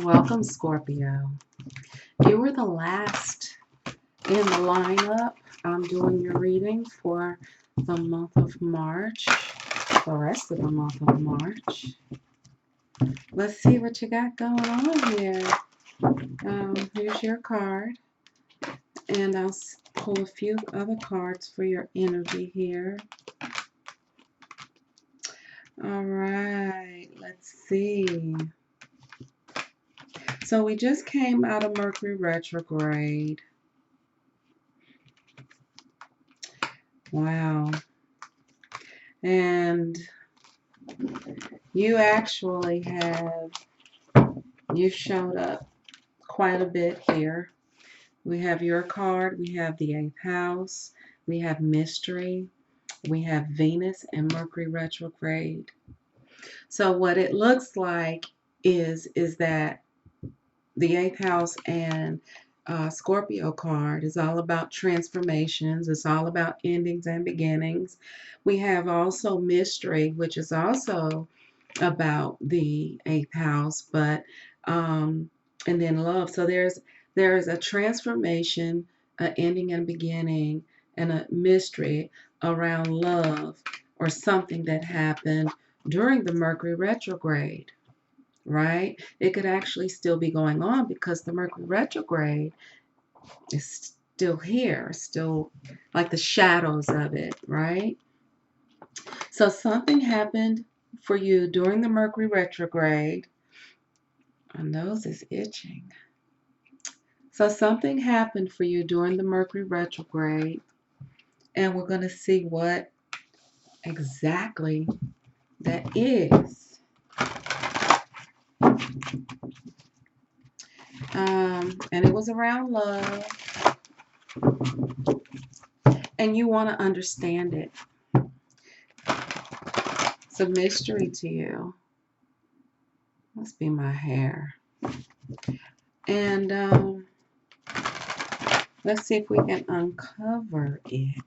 Welcome, Scorpio. You were the last in the lineup. I'm doing your reading for the month of March, the rest of the month of March. Let's see what you got going on here. Here's your card, and I'll pull a few other cards for your energy here. All right, let's see. So we just came out of Mercury retrograde. Wow. And you actually you showed up quite a bit here. We have your card, we have the 8th house, we have mystery, we have Venus and Mercury retrograde. So what it looks like is that the 8th house and Scorpio card is all about transformations. It's all about endings and beginnings. We have also mystery, which is also about the 8th house, but and then love. So there's a transformation, an ending and beginning, and a mystery around love or something that happened during the Mercury retrograde, right? It could actually still be going on because the Mercury retrograde is still here, still like the shadows of it, right? So something happened for you during the Mercury retrograde. My nose is itching. So something happened for you during the Mercury retrograde, and we're going to see what exactly that is. And it was around love, and you want to understand it. It's a mystery to you. Must be my hair. And let's see if we can uncover it.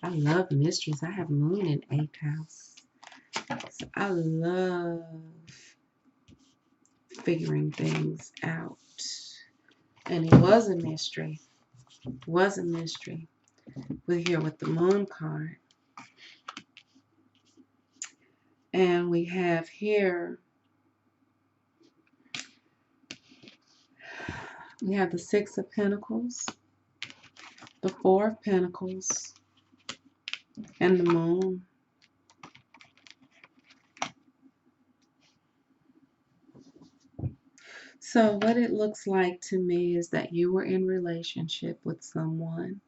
I love mysteries. I have Moon in 8th house. So I love figuring things out. And it was a mystery. It was a mystery. We're here with the Moon card. And we have here, we have the 6 of Pentacles, the 4 of Pentacles, and the Moon. So what it looks like to me is that you were in relationship with someone.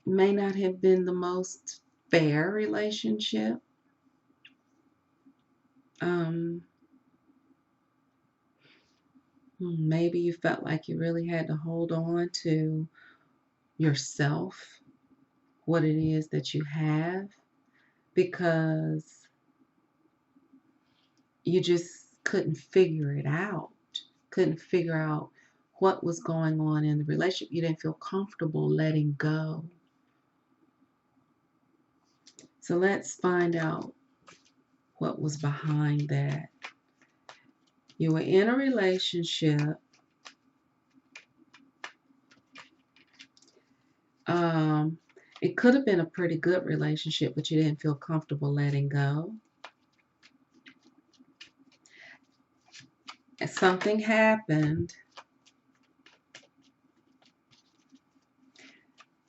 It may not have been the most fair relationship. Maybe you felt like you really had to hold on to yourself, what it is that you have, because you just couldn't figure it out. Couldn't figure out what was going on in the relationship. You didn't feel comfortable letting go. So let's find out what was behind that. You were in a relationship. It could have been a pretty good relationship, but you didn't feel comfortable letting go. And something happened.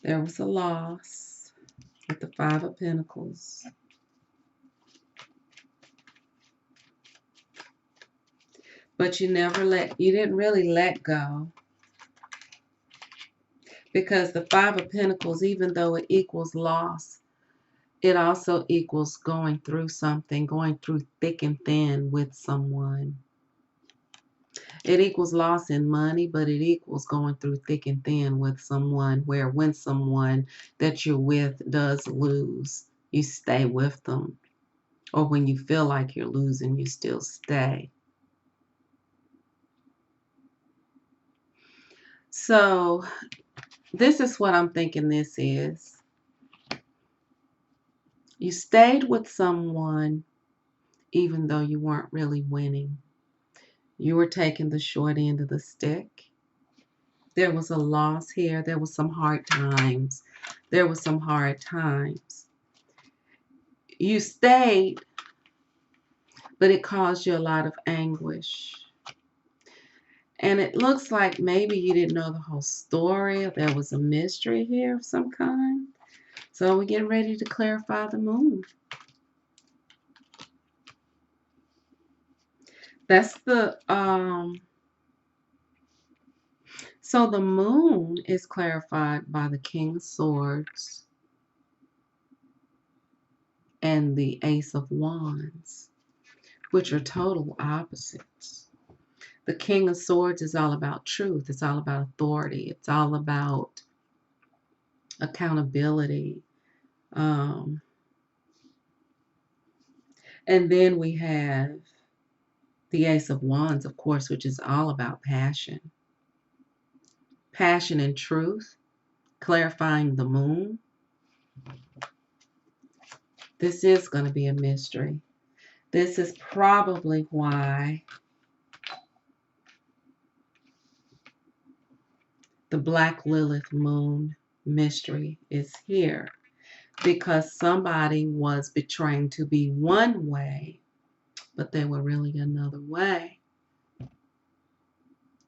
There was a loss with the 5 of Pentacles. But you didn't really let go. Because the 5 of Pentacles, even though it equals loss, it also equals going through something, going through thick and thin with someone. It equals loss in money, but it equals going through thick and thin with someone, where when someone that you're with does lose, you stay with them. Or when you feel like you're losing, you still stay. So this is what I'm thinking this is. You stayed with someone even though you weren't really winning. You were taking the short end of the stick. There was a loss here. There was some hard times. There was some hard times. You stayed, but it caused you a lot of anguish. And it looks like maybe you didn't know the whole story. There was a mystery here of some kind. So we're getting ready to clarify the moon. That's the so the moon is clarified by the King of Swords and the Ace of Wands, which are total opposites. The King of Swords is all about truth. It's all about authority. It's all about accountability. And then we have the Ace of Wands, of course, which is all about passion. Passion and truth, clarifying the moon. This is going to be a mystery. This is probably why the Black Lilith moon mystery is here. Because somebody was betraying to be one way, but they were really another way.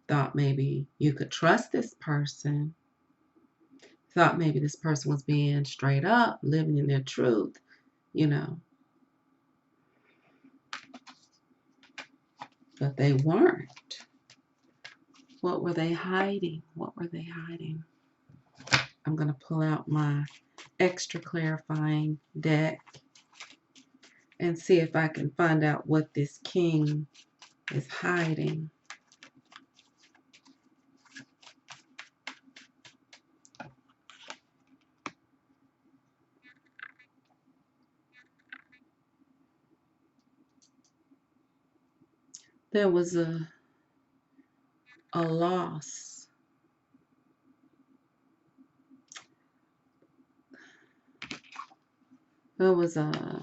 Thought maybe you could trust this person. Thought maybe this person was being straight up, living in their truth, you know. But they weren't. What were they hiding? What were they hiding? I'm going to pull out my extra clarifying deck and see if I can find out what this king is hiding. There was a loss. There was a,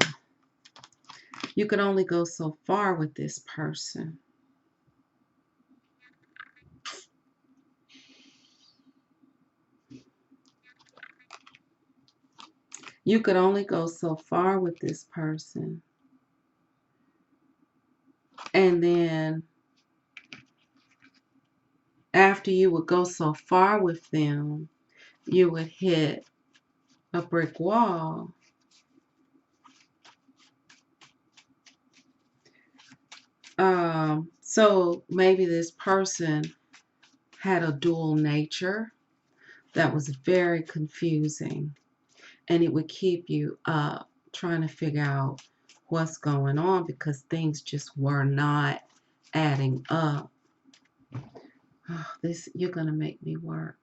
you could only go so far with this person. You could only go so far with this person. And then after you would go so far with them, you would hit a brick wall. So maybe this person had a dual nature that was very confusing, and it would keep you up trying to figure out what's going on because things just were not adding up. Oh, this, you're gonna make me work.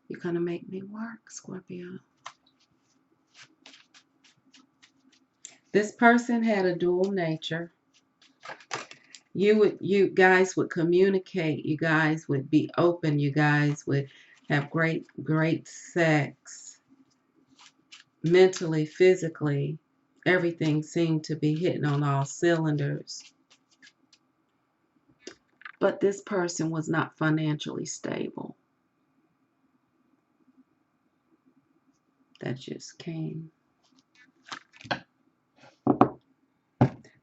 You're gonna make me work, Scorpio. This person had a dual nature. You guys would communicate. You guys would be open. You guys would have great sex. Mentally, physically, everything seemed to be hitting on all cylinders. But this person was not financially stable. That just came.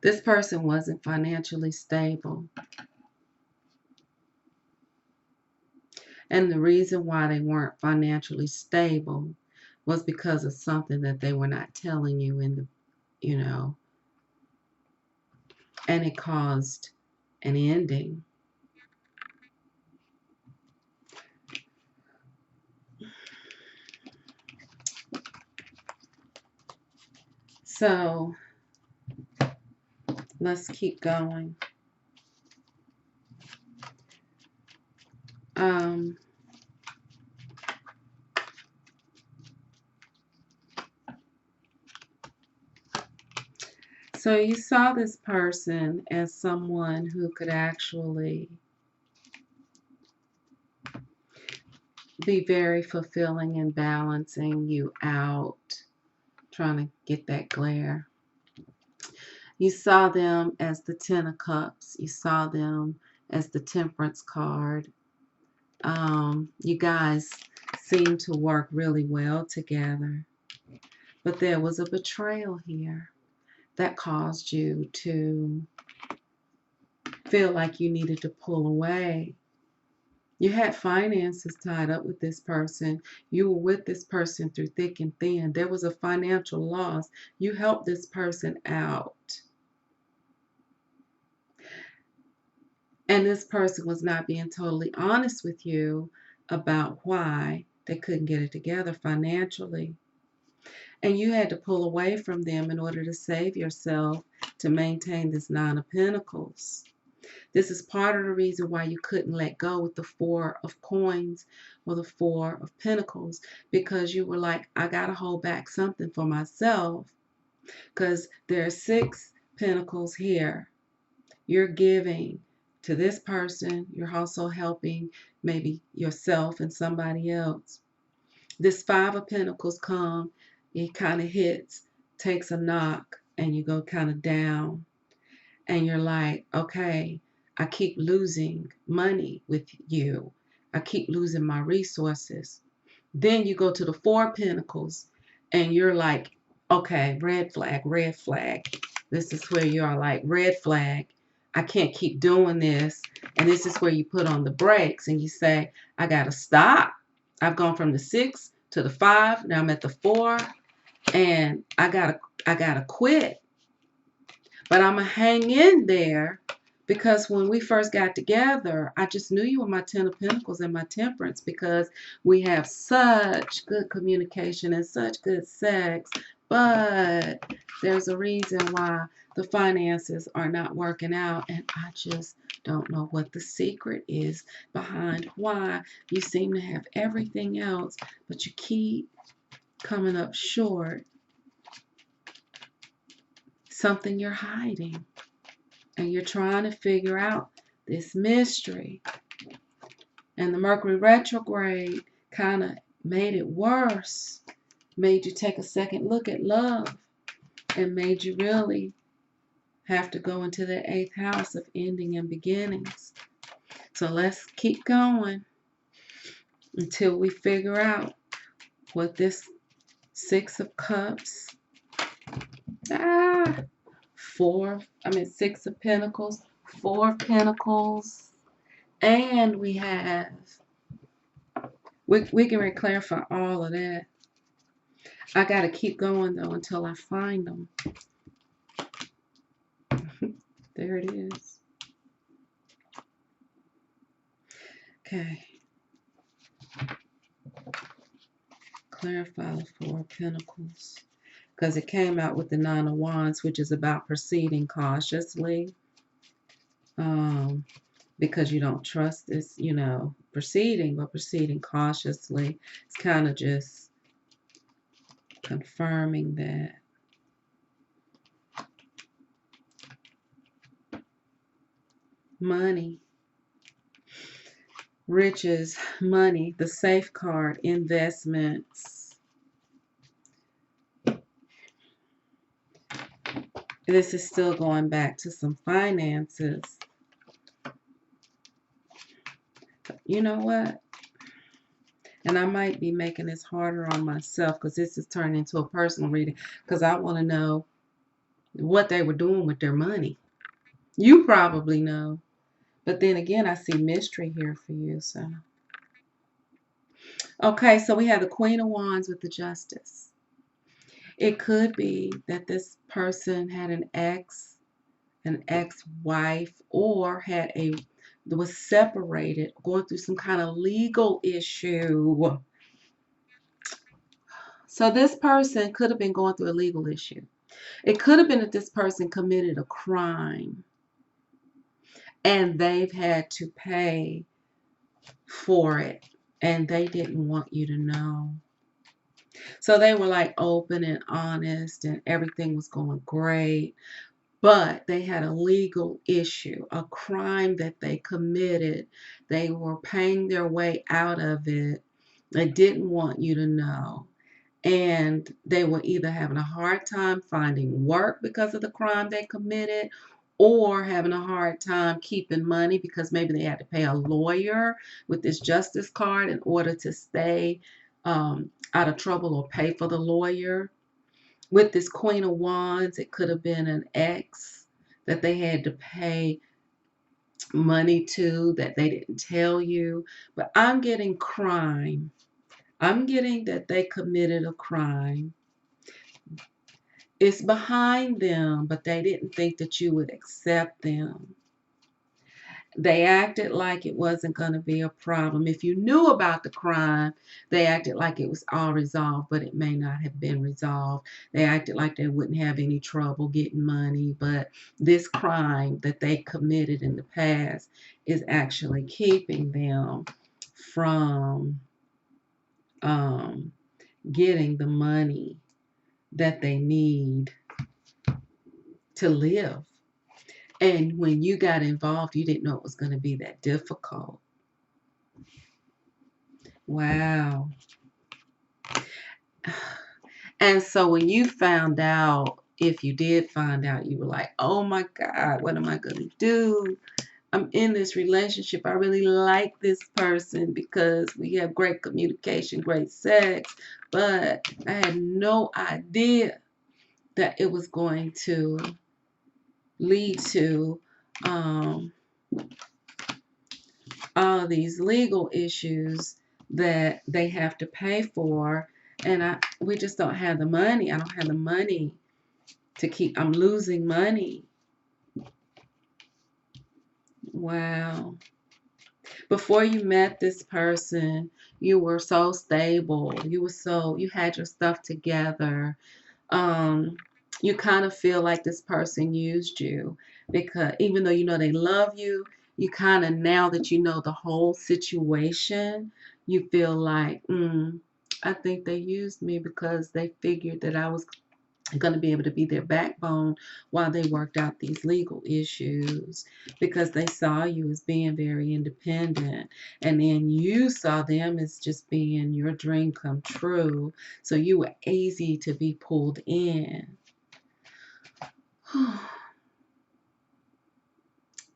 This person wasn't financially stable. And the reason why they weren't financially stable was because of something that they were not telling you in the, you know, and it caused an ending. So let's keep going. So you saw this person as someone who could actually be very fulfilling and balancing you out, trying to get that glare. You saw them as the Ten of Cups. You saw them as the Temperance card. You guys seem to work really well together. But there was a betrayal here that caused you to feel like you needed to pull away. You had finances tied up with this person. You were with this person through thick and thin. There was a financial loss. You helped this person out. And this person was not being totally honest with you about why they couldn't get it together financially. And you had to pull away from them in order to save yourself to maintain this Nine of Pentacles. This is part of the reason why you couldn't let go with the Four of Coins or the Four of Pentacles, because you were like, I got to hold back something for myself, because there are Six Pentacles here. You're giving to this person. You're also helping maybe yourself and somebody else. This Five of Pentacles come, it kind of hits, takes a knock, and you go kind of down. And you're like, okay, I keep losing money with you. I keep losing my resources. Then you go to the Four of Pentacles and you're like, okay, red flag, red flag. This is where you are like, red flag. I can't keep doing this. And this is where you put on the brakes and you say, I got to stop. I've gone from the 6 to the 5. Now I'm at the 4 and I gotta quit. But I'm going to hang in there because when we first got together, I just knew you were my Ten of Pentacles and my Temperance, because we have such good communication and such good sex. But there's a reason why the finances are not working out. And I just don't know what the secret is behind why you seem to have everything else, but you keep coming up short. Something you're hiding. And you're trying to figure out this mystery. And the Mercury retrograde kind of made it worse. Made you take a second look at love. And made you really have to go into the 8th house of ending and beginnings. So let's keep going until we figure out what this Six of Cups, Six of Pentacles, Four of Pentacles, and we have, we can clarify all of that. I got to keep going though until I find them. There it is. Okay. Clarify the Four of Pentacles, because it came out with the Nine of Wands, which is about proceeding cautiously. Because you don't trust this, proceeding, but proceeding cautiously. It's kind of just confirming that. Money, riches, money, the safeguard, investments. This is still going back to some finances. You know what? And I might be making this harder on myself because this is turning into a personal reading, because I want to know what they were doing with their money. You probably know. But then again, I see mystery here for you. So, okay, so we have the Queen of Wands with the Justice. It could be that this person had an ex-wife, or was separated, going through some kind of legal issue. So this person could have been going through a legal issue. It could have been that this person committed a crime and they've had to pay for it and they didn't want you to know. So they were like open and honest and everything was going great. But they had a legal issue, a crime that they committed. They were paying their way out of it. They didn't want you to know. and they were either having a hard time finding work because of the crime they committed, or having a hard time keeping money because maybe they had to pay a lawyer with this justice card in order to stay out of trouble or pay for the lawyer. With this Queen of Wands, it could have been an ex that they had to pay money to that they didn't tell you. But I'm getting crime. I'm getting that they committed a crime. It's behind them, but they didn't think that you would accept them. They acted like it wasn't going to be a problem. If you knew about the crime, they acted like it was all resolved, but it may not have been resolved. They acted like they wouldn't have any trouble getting money, but this crime that they committed in the past is actually keeping them from getting the money that they need to live. And when you got involved, you didn't know it was going to be that difficult. Wow. And so when you found out, if you did find out, you were like, oh my God, what am I going to do? I'm in this relationship. I really like this person because we have great communication, great sex, but I had no idea that it was going to lead to all these legal issues that they have to pay for, and we just don't have the money. I don't have the money to keep. I'm losing money. Wow. Before you met this person, you were so stable. You had your stuff together. Um, you kind of feel like this person used you because even though you know they love you, you kind of, now that you know the whole situation, you feel like, I think they used me because they figured that I was going to be able to be their backbone while they worked out these legal issues, because they saw you as being very independent, and then you saw them as just being your dream come true, so you were easy to be pulled in.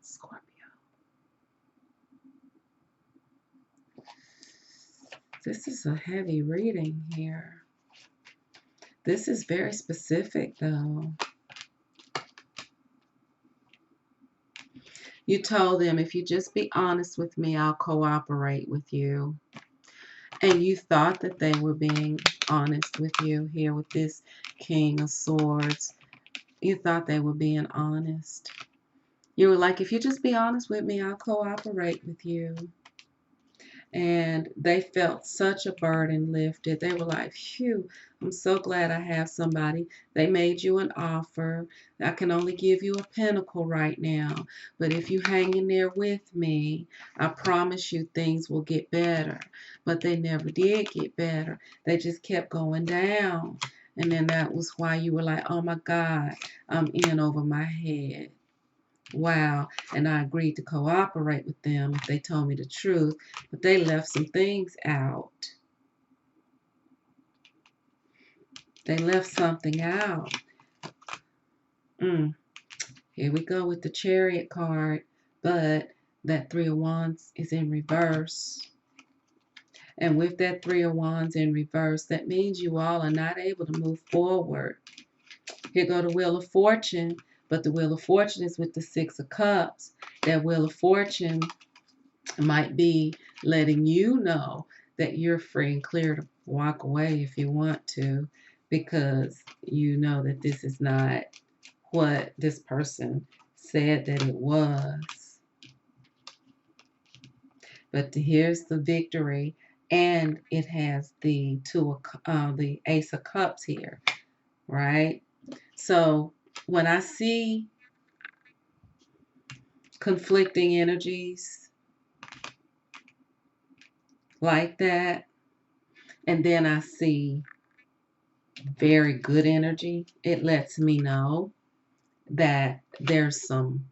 Scorpio. This is a heavy reading here. This is very specific though. You told them, if you just be honest with me, I'll cooperate with you. And you thought that they were being honest with you here with this King of Swords. You thought they were being honest. You were like, if you just be honest with me, I'll cooperate with you. And they felt such a burden lifted. They were like, phew, I'm so glad I have somebody. They made you an offer. I can only give you a pinnacle right now, but if you hang in there with me, I promise you things will get better. But they never did get better. They just kept going down. And then that was why you were like, oh my God, I'm in over my head. Wow. And I agreed to cooperate with them if they told me the truth, but they left some things out. They left something out. Here we go with the Chariot card, but that Three of Wands is in reverse. And with that Three of Wands in reverse, that means you all are not able to move forward. Here go the Wheel of Fortune, but the Wheel of Fortune is with the Six of Cups. That Wheel of Fortune might be letting you know that you're free and clear to walk away if you want to, because you know that this is not what this person said that it was. But here's the victory, and it has the the Ace of Cups here, right? So when I see conflicting energies like that, and then I see very good energy, it lets me know that there's some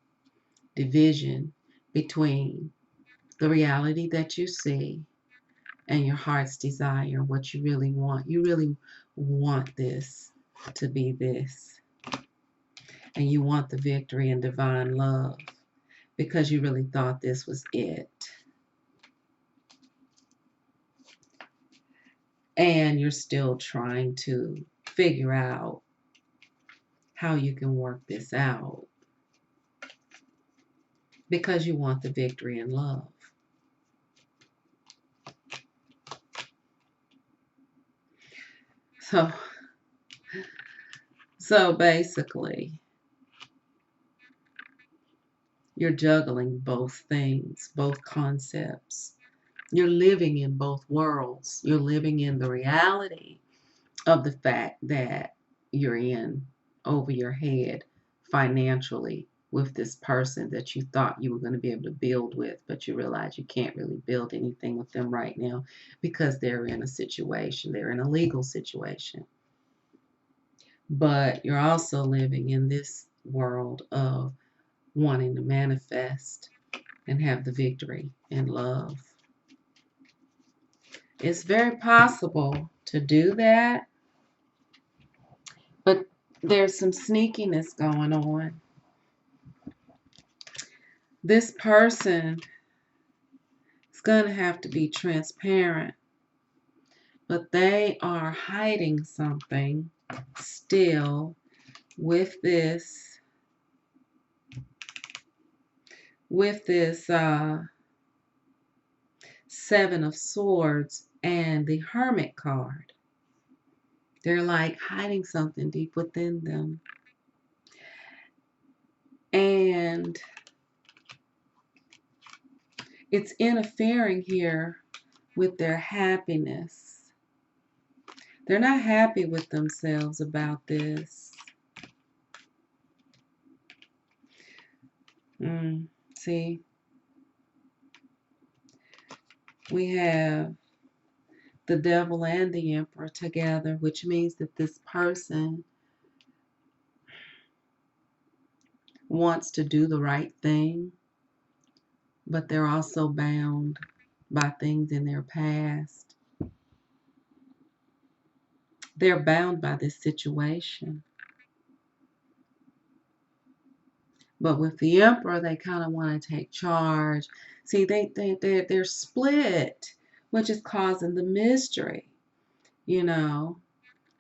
division between the reality that you see and your heart's desire, what you really want. You really want this to be this. And you want the victory and divine love because you really thought this was it. And you're still trying to figure out how you can work this out because you want the victory and love. So basically, you're juggling both things, both concepts. You're living in both worlds. You're living in the reality of the fact that you're in over your head financially with this person that you thought you were going to be able to build with, but you realize you can't really build anything with them right now because they're in a situation, they're in a legal situation. But you're also living in this world of wanting to manifest and have the victory and love. It's very possible to do that, but there's some sneakiness going on. This person is going to have to be transparent, but they are hiding something still with this Seven of Swords and the Hermit card. They're like hiding something deep within them. And it's interfering here with their happiness. They're not happy with themselves about this. See? We have the Devil and the Emperor together, which means that this person wants to do the right thing, but they're also bound by things in their past. They're bound by this situation. But with the Emperor, they kind of want to take charge. See, they're split, which is causing the mystery. You know,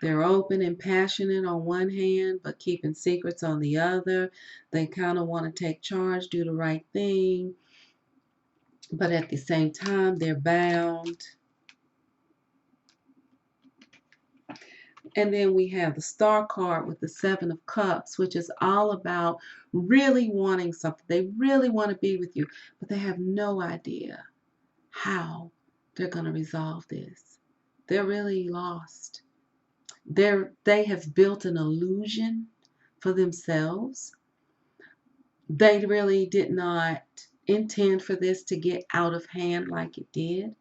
they're open and passionate on one hand, but keeping secrets on the other. They kind of want to take charge, do the right thing, but at the same time, they're bound. And then we have the Star card with the Seven of Cups, which is all about really wanting something. They really want to be with you, but they have no idea how they're going to resolve this. They're really lost. They have built an illusion for themselves. They really did not intend for this to get out of hand like it did.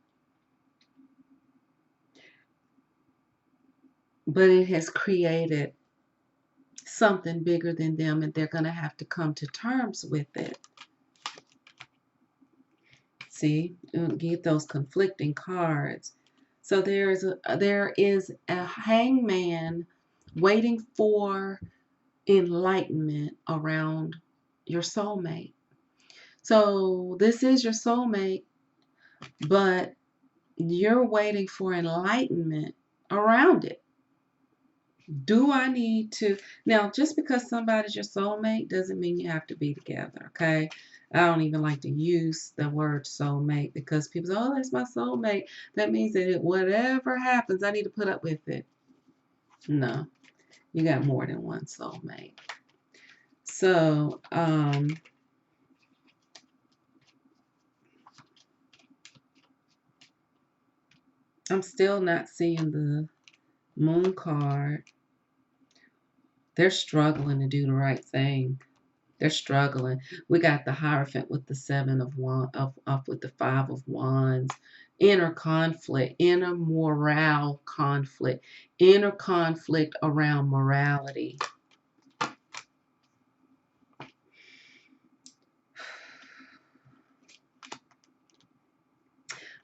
But it has created something bigger than them, and they're going to have to come to terms with it. See, get those conflicting cards. So there is a hangman waiting for enlightenment around your soulmate. So this is your soulmate, but you're waiting for enlightenment around it. Do I need to? Now, just because somebody's your soulmate doesn't mean you have to be together, okay? I don't even like to use the word soulmate because people say, oh, that's my soulmate. That means that whatever happens, I need to put up with it. No, you got more than one soulmate. So, I'm still not seeing the Moon card. They're struggling to do the right thing. They're struggling. We got the Hierophant with the Seven of Wands, with the Five of Wands. Inner conflict, inner morale conflict, inner conflict around morality.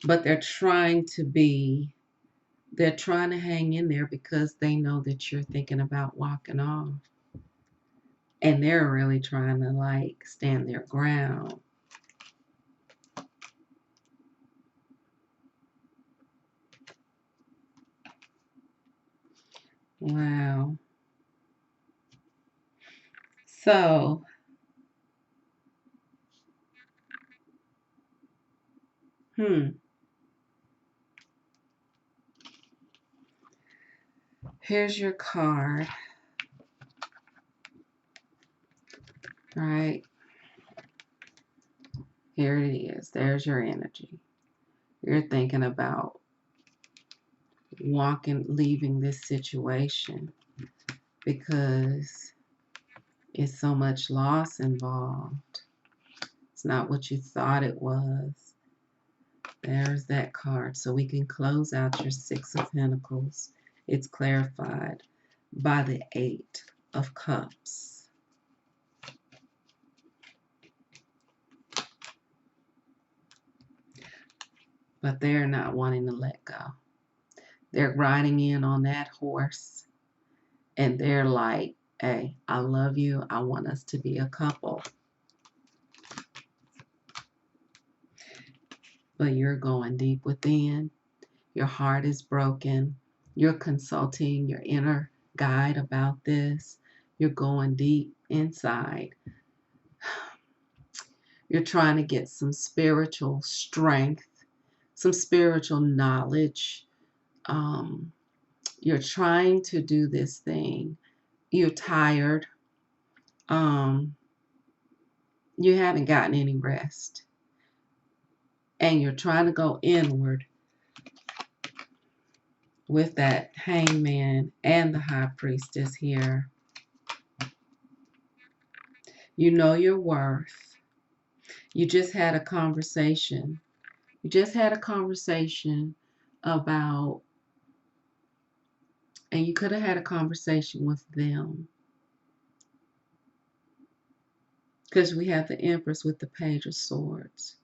But they're trying to be They're trying to hang in there because they know that you're thinking about walking off. And they're really trying to like stand their ground. Wow. So, here's your card. All right. Here it is. There's your energy. You're thinking about leaving this situation because it's so much loss involved. It's not what you thought it was. There's that card. So we can close out your Six of Pentacles. It's clarified by the Eight of Cups. But they're not wanting to let go. They're riding in on that horse and they're like, hey, I love you. I want us to be a couple. But you're going deep within. Your heart is broken. You're consulting your inner guide about this. You're going deep inside. You're trying to get some spiritual strength, some spiritual knowledge. You're trying to do this thing. You're tired. You haven't gotten any rest. And you're trying to go inward with that hangman and the high priestess here. You know your worth. You just had a conversation. You just had a conversation about, and you could have had a conversation with them. Because we have the Empress with the Page of Swords.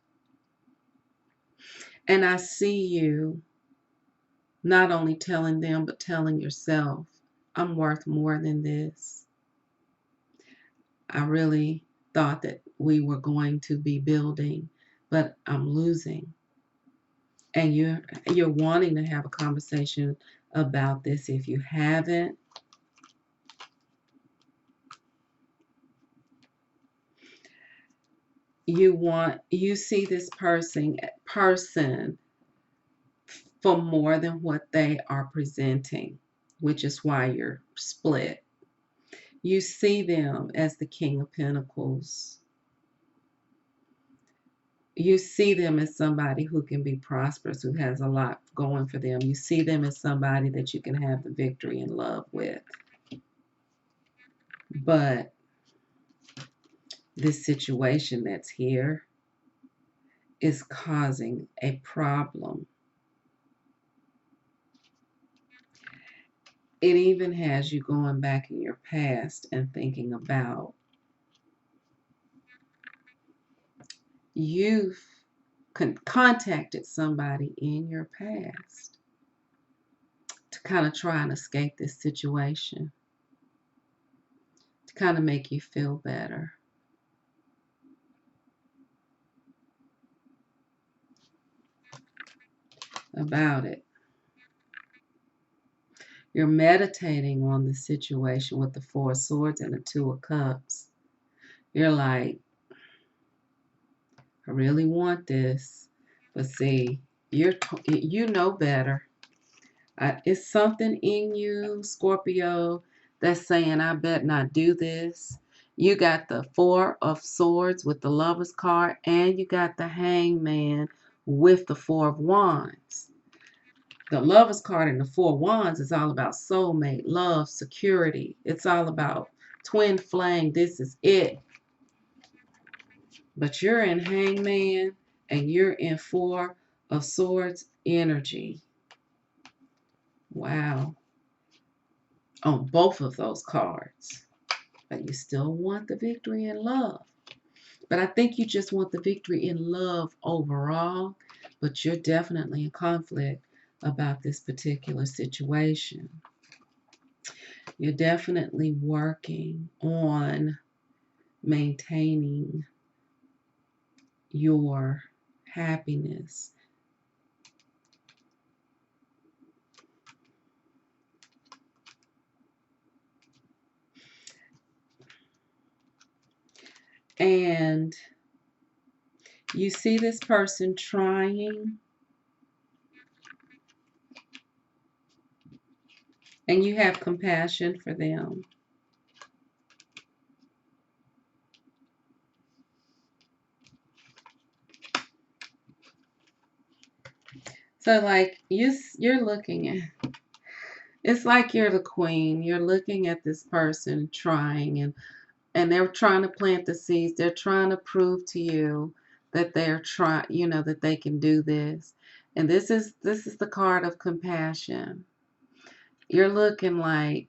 And I see you not only telling them, but telling yourself, I'm worth more than this. I really thought that we were going to be building, but I'm losing. And you're wanting to have a conversation about this. If you haven't, you see this person for more than what they are presenting, which is why you're split. You see them as the King of Pentacles. You see them as somebody who can be prosperous, who has a lot going for them. You see them as somebody that you can have the victory and love with. But this situation that's here is causing a problem. It even has you going back in your past and thinking about you've contacted somebody in your past to kind of try and escape this situation, to kind of make you feel better. About it. You're meditating on the situation with the Four of Swords and the Two of Cups. You're like, I really want this, but see, you know better. It's something in you, Scorpio, that's saying, I bet not do this. You got the Four of Swords with the Lover's card, and you got the Hangman with the Four of Wands. The Lover's card and the Four of Wands is all about soulmate, love, security. It's all about twin flame. This is it. But you're in Hangman and you're in Four of Swords energy. Wow. On both of those cards. But you still want the victory in love. But I think you just want the victory in love overall. But you're definitely in conflict about this particular situation. You're definitely working on maintaining your happiness. And you see this person trying, and you have compassion for them. So like you're looking at, it's like you're the queen. You're looking at this person trying, and they're trying to plant the seeds. They're trying to prove to you that they're trying, that they can do this. And this is the card of compassion. You're looking like,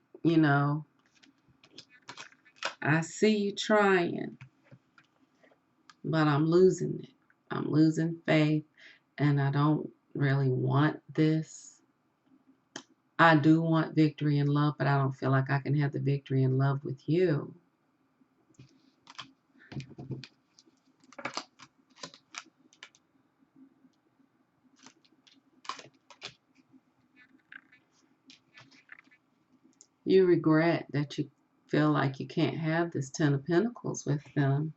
I see you trying, but I'm losing it. I'm losing faith, and I don't really want this. I do want victory and love, but I don't feel like I can have the victory and love with you. You regret that you feel like you can't have this Ten of Pentacles with them.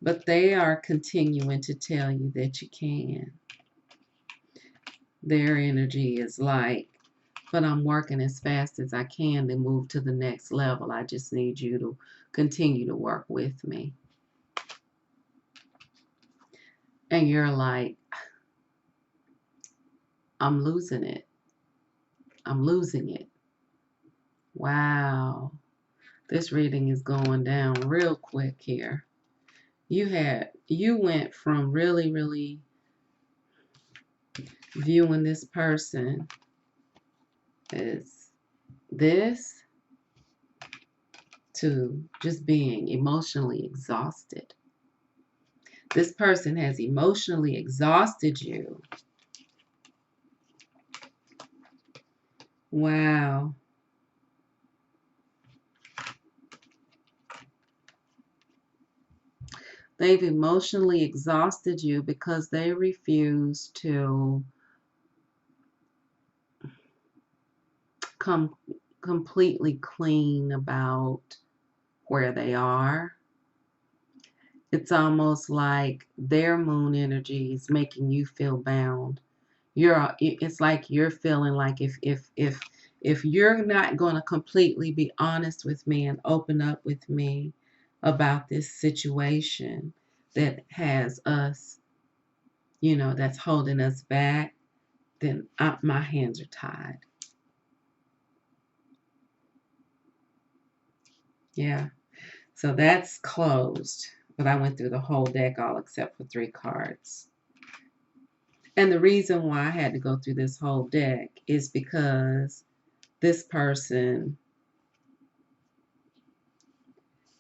But they are continuing to tell you that you can. Their energy is like, but I'm working as fast as I can to move to the next level. I just need you to continue to work with me. And you're like, I'm losing it. I'm losing it. Wow. This reading is going down real quick here. You went from really, really viewing this person as this to just being emotionally exhausted. This person has emotionally exhausted you. Wow. They've emotionally exhausted you because they refuse to come completely clean about where they are. It's almost like their moon energy is making you feel bound. It's like you're feeling like if you're not going to completely be honest with me and open up with me about this situation that has us, that's holding us back, then my hands are tied. Yeah. So that's closed. But I went through the whole deck all except for 3 cards. And the reason why I had to go through this whole deck is because this person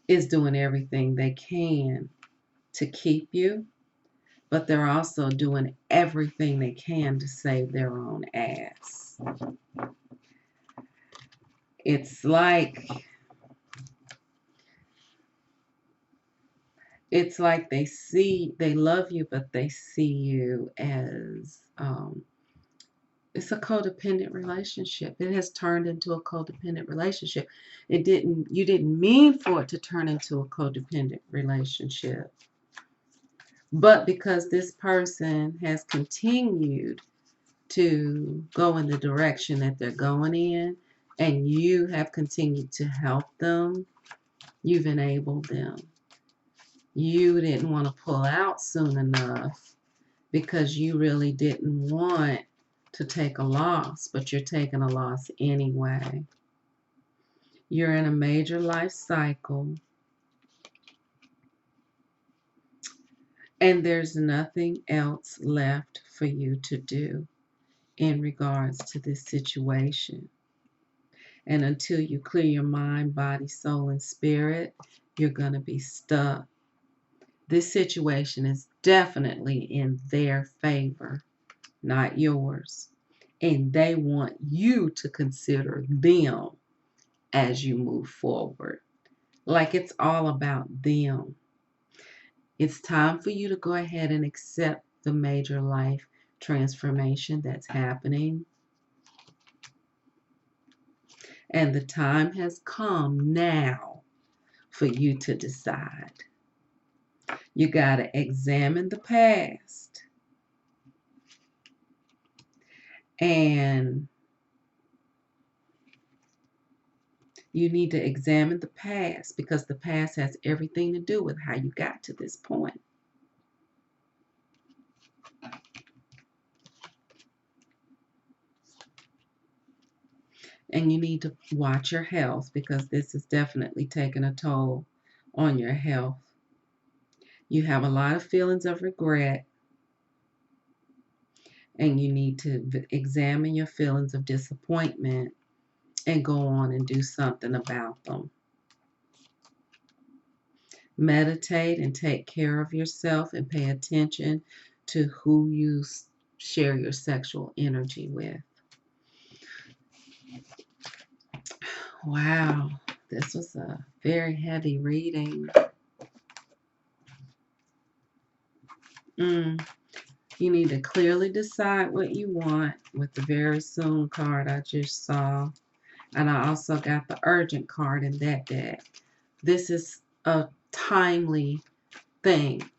is doing everything they can to keep you, but they're also doing everything they can to save their own ass. It's like they love you, but they see you as it's a codependent relationship. It has turned into a codependent relationship. You didn't mean for it to turn into a codependent relationship. But because this person has continued to go in the direction that they're going in, and you have continued to help them, you've enabled them. You didn't want to pull out soon enough because you really didn't want to take a loss, but you're taking a loss anyway. You're in a major life cycle, and there's nothing else left for you to do in regards to this situation. And until you clear your mind, body, soul, and spirit, you're going to be stuck. This situation is definitely in their favor, not yours. And they want you to consider them as you move forward. Like it's all about them. It's time for you to go ahead and accept the major life transformation that's happening. And the time has come now for you to decide. You got to examine the past. And you need to examine the past because the past has everything to do with how you got to this point. And you need to watch your health because this is definitely taking a toll on your health. You have a lot of feelings of regret, and you need to examine your feelings of disappointment and go on and do something about them. Meditate and take care of yourself and pay attention to who you share your sexual energy with. Wow, this was a very heavy reading. You need to clearly decide what you want with the very soon card I just saw. And I also got the urgent card in that deck. This is a timely thing.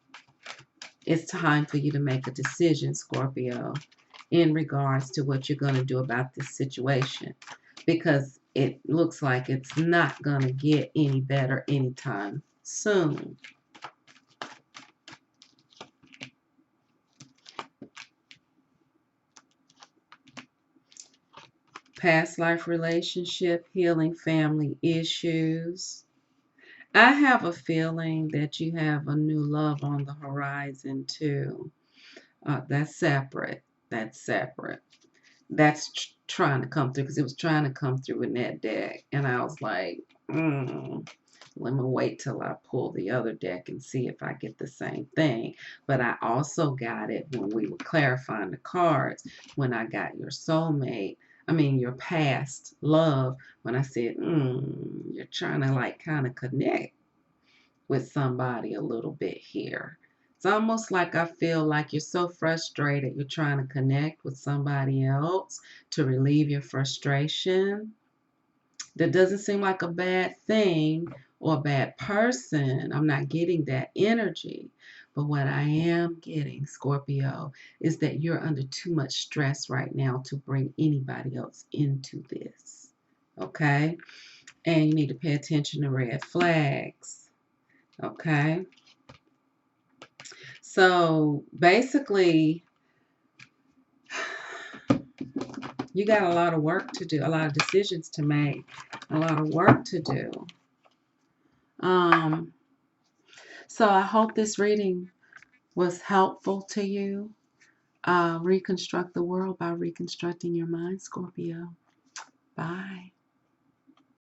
It's time for you to make a decision, Scorpio, in regards to what you're going to do about this situation. Because it looks like it's not going to get any better anytime soon. Past life relationship, healing family issues. I have a feeling that you have a new love on the horizon too. That's separate. That's separate. That's trying to come through because it was trying to come through in that deck. And I was like, let me wait till I pull the other deck and see if I get the same thing. But I also got it when we were clarifying the cards, when I got your soulmate. I mean, your past love, when I said, you're trying to like kind of connect with somebody a little bit here. It's almost like I feel like you're so frustrated, you're trying to connect with somebody else to relieve your frustration. That doesn't seem like a bad thing or a bad person. I'm not getting that energy. But what I am getting, Scorpio, is that you're under too much stress right now to bring anybody else into this. Okay? And you need to pay attention to red flags. Okay? So basically, you got a lot of work to do, a lot of decisions to make, a lot of work to do. So I hope this reading was helpful to you. Reconstruct the world by reconstructing your mind, Scorpio. Bye.